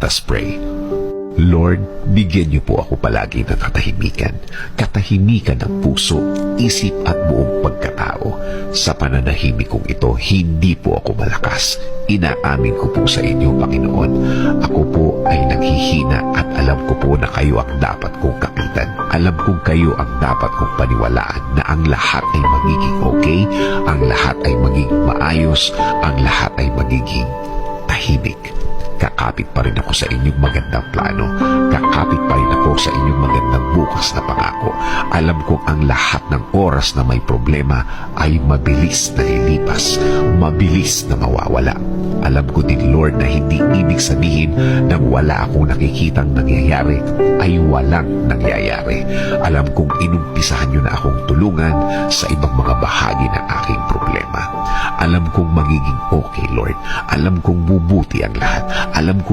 Let us pray. Lord, bigyan niyo po ako palagi ng katahimikan. Katahimikan ng puso, isip at buong pagkatao. Sa pananahimik kong ito, hindi po ako malakas. Inaamin ko po sa inyo, Panginoon. Ako po ay naghihina at alam ko po na kayo ang dapat kong kapitan. Alam kong kayo ang dapat kong paniwalaan na ang lahat ay magiging okay, ang lahat ay magiging maayos, ang lahat ay magiging tahimik. Kakapit pa rin ako sa inyong magandang plano. Kakapit pa rin ako sa inyong magandang bukas na pangako. Alam kong ang lahat ng oras na may problema ay mabilis na lilipas, mabilis na mawawala. Alam ko din, Lord, na hindi ibig sabihin na wala akong nakikitang nangyayari ay walang nangyayari. Alam kong inumpisahan niyo na akong tulungan sa ibang mga bahagi ng aking problema. Alam kong magiging okay, Lord. Alam kong bubuti ang lahat. Alam kong